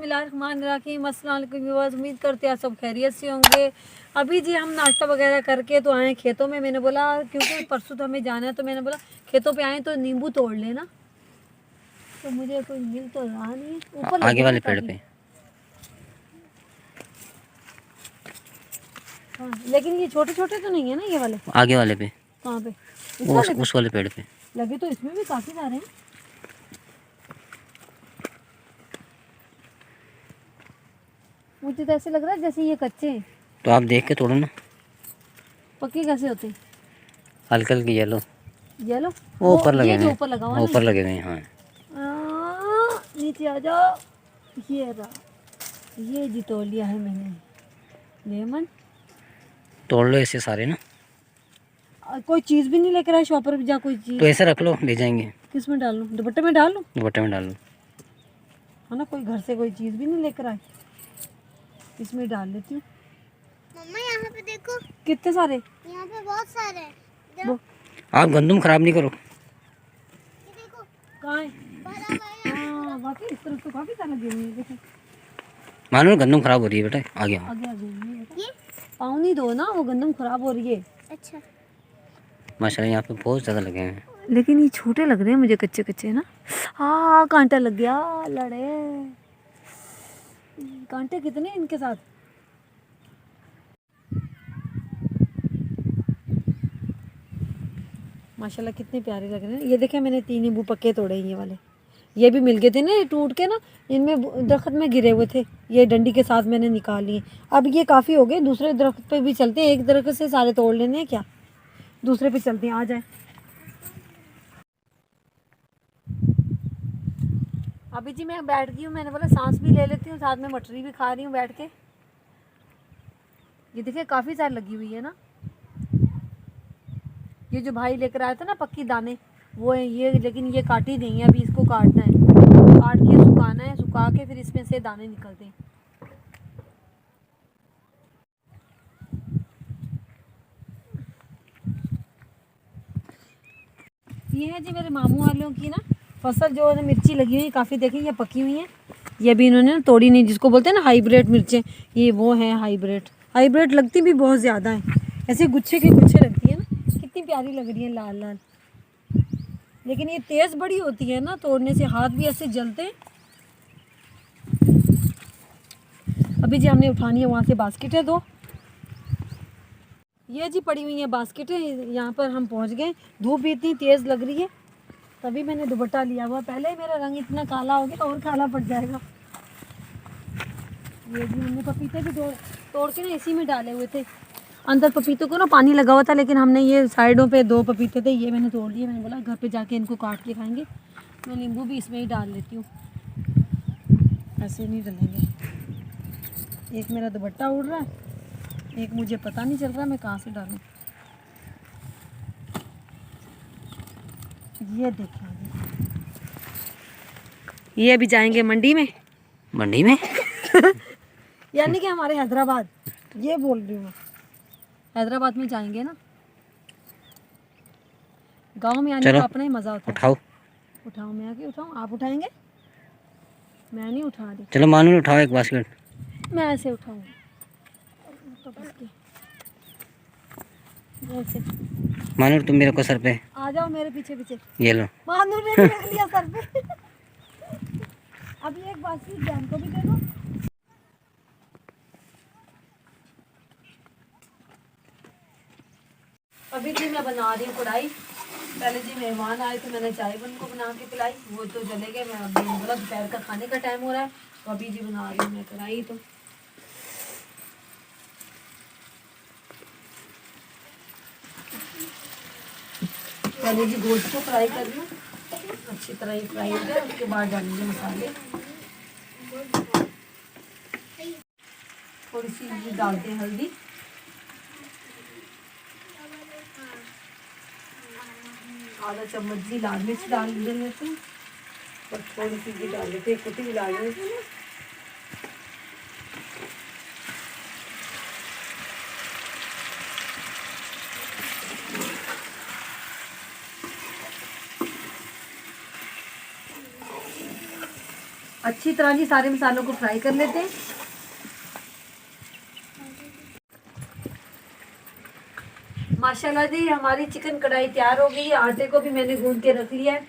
बिस्मिल्लाहिर्रहमानिर्रहीम। अस्सलाम वालेकुम व्यूअर्स, उम्मीद करते हैं सब खैरियत से होंगे। अभी जी हम नाश्ता वगैरह करके तो आए खेतों में। मैंने बोला क्योंकि परसों तो हमें जाना है, तो मैंने बोला खेतों पे आए तो नींबू तोड़ लेना। तो मुझे कोई मिल तो रहा नहीं, ऊपर आगे वाले पेड़ पे। हाँ, लेकिन ये छोटे छोटे तो नहीं है ना ये वाले? आगे वाले पे। कहाँ पे? उस वाले पेड़ पे लगे तो इसमें भी काफी सारे हैं। मुझे तो ऐसे लग रहा है जैसे ये कच्चे हैं। तो आप देख के तोड़ो ना। पक्के कैसे होते हैं? हल्का हल्की येलो येलो वो ऊपर लगे ये हुए जो हैं। ऊपर लगा हुआ है ऊपर लगे हुए हैं। हाँ नीचे आ जाओ। ये रहा, ये जी तोड़ लिया है मैंने लेमन। तोड़ लो ऐसे सारे ना। कोई चीज़ भी नहीं लेकर आए शॉपर पे जा, कोई तो चीज़ ऐसे रख लो, ले जाएंगे। किस में डाल लूँ? दुपट्टे में डाल लूँ? दुपट्टे में डाल लो। है ना, कोई घर से कोई चीज़ भी नहीं लेकर आए, इसमें डाल लेती हूँ। मम्मा यहाँ पे देखो, कितने सारे? यहाँ पे बहुत सारे हैं। आप गंदम खराब नहीं करो। ये देखो कहाँ है? भरा हुआ है। हाँ बाकी इस तरफ तो काफ़ी सारे लगे हुए हैं। देखो मानो गंदम खराब हो रही है बेटा। आगे आओ। आगे आगे ये देखो। ये पाँव नहीं दो ना, वो गंदम खराब हो रही है। अच्छा, माशाल्लाह यहाँ पे बहुत ज़्यादा लगे हैं। लेकिन ये छोटे लग रहे हैं मुझे, कच्चे कच्चे ना। हाँ कांटा लग गया, लड़े कांटे कितने हैं इनके साथ। माशाल्लाह कितने प्यारे लग रहे हैं। ये देखे मैंने 3 नींबू पक्के तोड़े हैं, ये वाले। ये भी मिल गए थे ना, ये टूट के ना, इनमें दरख्त में गिरे हुए थे, ये डंडी के साथ मैंने निकाल लिए। अब ये काफ़ी हो गए, दूसरे दरख्त पे भी चलते हैं। एक दरख्त से सारे तोड़ लेने हैं क्या? दूसरे पे चलते हैं, आ जाए। अभी जी मैं बैठ गई हूँ, मैंने बोला सांस भी ले लेती हूँ, साथ में मटरी भी खा रही हूँ बैठ के। ये देखिए काफ़ी सारी लगी हुई है ना। ये जो भाई लेकर आया था ना पक्की दाने, वो है ये, लेकिन ये काटी नहीं है, अभी इसको काटना है, काट के सुखाना है, सुखा के फिर इसमें से दाने निकलते हैं। ये है जी मेरे मामू वालों की ना फसल, जो है मिर्ची लगी हुई है काफ़ी, देखिए ये पकी हुई है। ये भी इन्होंने ना तोड़ी नहीं, जिसको बोलते हैं ना हाइब्रिड मिर्चें, ये वो है हाइब्रिड। हाइब्रिड लगती भी बहुत ज़्यादा है, ऐसे गुच्छे के गुच्छे लगती है ना, कितनी प्यारी लग रही है लाल लाल। लेकिन ये तेज़ बड़ी होती है ना, तोड़ने से हाथ भी ऐसे जलते हैं। अभी जी हमने उठानी है वहाँ से बास्केट है 2, ये जी पड़ी हुई है बास्केटें। यहाँ पर हम पहुँच गए, धूप भी इतनी तेज़ लग रही है, तभी मैंने दुपट्टा लिया हुआ। पहले ही मेरा रंग इतना काला हो गया, और काला पड़ जाएगा। ये जी हमने पपीते भी तोड़ के ना इसी में डाले हुए थे। अंदर पपीतों को ना पानी लगा हुआ था, लेकिन हमने ये साइडों पे 2 पपीते थे, ये मैंने तोड़ लिए। मैंने बोला घर पे जाके इनको काट के खाएंगे। मैं नींबू भी इसमें ही डाल लेती हूँ, ऐसे नहीं डलेंगे। एक मेरा दुपट्टा उड़ रहा है, एक मुझे पता नहीं चल रहा मैं कहाँ से डालूँ। ये देखिए, ये अभी जाएंगे मंडी में। मंडी में यानी कि हमारे हैदराबाद, ये बोल रही हूँ मैं, हैदराबाद में जाएंगे ना। गांव में आने का अपना ही मज़ा होता है। उठाओ। उठाओ, मैं आके उठाऊँ? आप उठाएंगे? मैं नहीं उठा रही। चलो मानो उठाओ एक बास्केट। मैं ऐसे उठाऊंगी तो बस के ऐसे। मानो तुम मेरे को सर पे। आ जाओ मेरे पीछे पीछे। ये लो। मानूर ने भी रख लिया सर पे। अभी एक बास्केट जान को भी दे दो। अभी जी मैं बना रही हूँ कढ़ाई। पहले जी मेहमान आए थे, मैंने चाय उनको बना के पिलाई, वो तो चले गए। मैं अभी बोला दोपहर का खाने का टाइम हो रहा है, तो अभी जी बना रही हूँ मैं कढ़ाई। तो पहले जी गोश्त को फ्राई कर लूँ, अच्छी तरह ही फ्राई हो जाए, उसके बाद डालेंगे मसाले। थोड़ी सी जी डालते हैं हल्दी, आधा चम्मच जी लाल मिर्च डाल देते हैं, और थोड़ी सी जी डाल देते हैं कुटी लाल मिर्च। अच्छी तरह जी सारे मसालों को फ्राई कर लेते हैं। माशाल्लाह जी हमारी चिकन कढ़ाई तैयार हो गई है। आटे को भी मैंने गूंद के रख लिया है।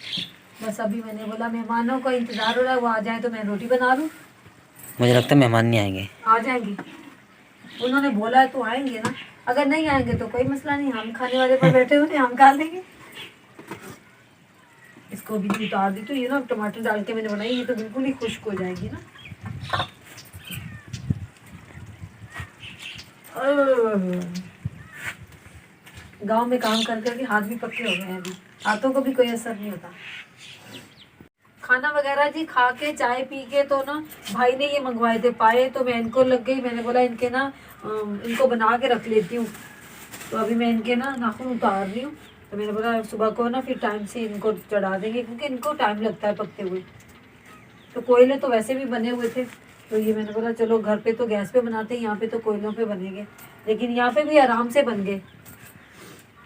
बस अभी मैंने बोला मेहमानों का इंतज़ार हो रहा है, वो आ जाए तो मैं रोटी बना लूँ। मुझे लगता है मेहमान नहीं आएंगे। आ जाएंगे, उन्होंने बोला है तो आएंगे ना। अगर नहीं आएंगे तो कोई मसला नहीं, हम खाने वाले पर बैठे हुए हैं, हम खा लेंगे। इसको भी उतार दी तो ये ना टमाटर डाल के मैंने बनाई, ये तो बिल्कुल ही खुश्क हो जाएगी ना। गांव में काम कर करके हाथ भी पक्के हो गए हैं, अभी हाथों को भी कोई असर नहीं होता। खाना वगैरह जी खा के चाय पी के तो ना भाई ने ये मंगवाए थे पाए, तो मैं इनको लग गई। मैंने बोला इनके ना इनको बना के रख लेती हूँ। तो अभी मैं इनके ना नाखून उतार रही हूँ। तो मैंने बोला सुबह को ना फिर टाइम से इनको चढ़ा देंगे, क्योंकि इनको टाइम लगता है पकते हुए। तो कोयले तो वैसे भी बने हुए थे, तो ये मैंने बोला चलो घर पे तो गैस पे बनाते हैं, यहाँ पे तो कोयलों पे बनेंगे। लेकिन यहाँ पे भी आराम से बन गए।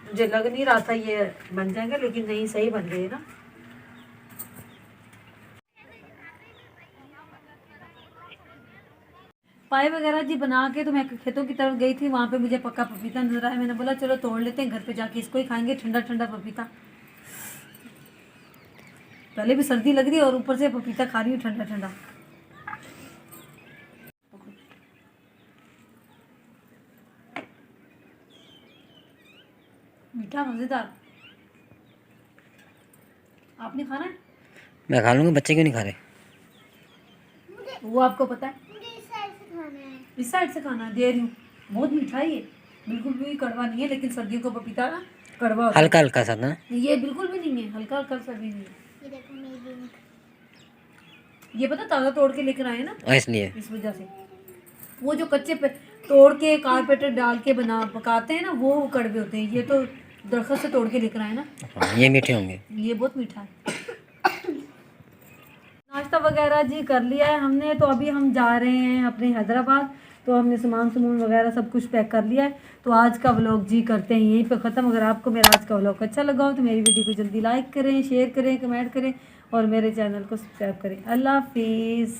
मुझे लग नहीं रहा था ये बन जाएंगे, लेकिन नहीं सही बन गए ना। पाए वगैरह जी बना के तो मैं खेतों की तरफ गई थी, वहाँ पे मुझे पक्का पपीता नजर आया। मैंने बोला चलो तोड़ लेते हैं, घर पे जाके इसको ही खाएंगे, ठंडा ठंडा पपीता। पहले भी सर्दी लग रही है और ऊपर से पपीता खा रही हूँ ठंडा ठंडा। मीठा मज़ेदार। आपने खाना है? मैं खा लूँगा, बच्चे क्यों नहीं खा रहे? वो आपको पता है, मुझे इस साइड से खाना है। इस साइड से खाना है, दे रही हूँ। बहुत मीठा है ये, बिल्कुल भी कड़वा नहीं है, लेकिन सर्दियों का पपीता ना कड़वा होता है। हल्का हल्का सा ना। ये बिल्कुल भी नहीं है, हल्का हल्का सा भी नहीं है। ये देखो मेरी भी। ये पता ताज़ा तोड़ के लेकर आए ना, और इसलिए इस वजह से। वो जो कच्चे पे तोड़ के कारपेटर डाल के बना पकाते हैं ना, वो कड़वे होते हैं। ये तो दरख्त से तोड़ के लेकर आए ना, हाँ, ये मीठे होंगे। ये बहुत मीठा है। नाश्ता वगैरह जी कर लिया है हमने, तो अभी हम जा रहे हैं अपने हैदराबाद। तो हमने सामान समून वगैरह सब कुछ पैक कर लिया है। तो आज का व्लॉग जी करते हैं यहीं पे ख़त्म। अगर आपको मेरा आज का व्लॉग अच्छा लगा हो तो मेरी वीडियो को जल्दी लाइक करें, शेयर करें, कमेंट करें और मेरे चैनल को सब्सक्राइब करें। अल्लाह हाफिज़।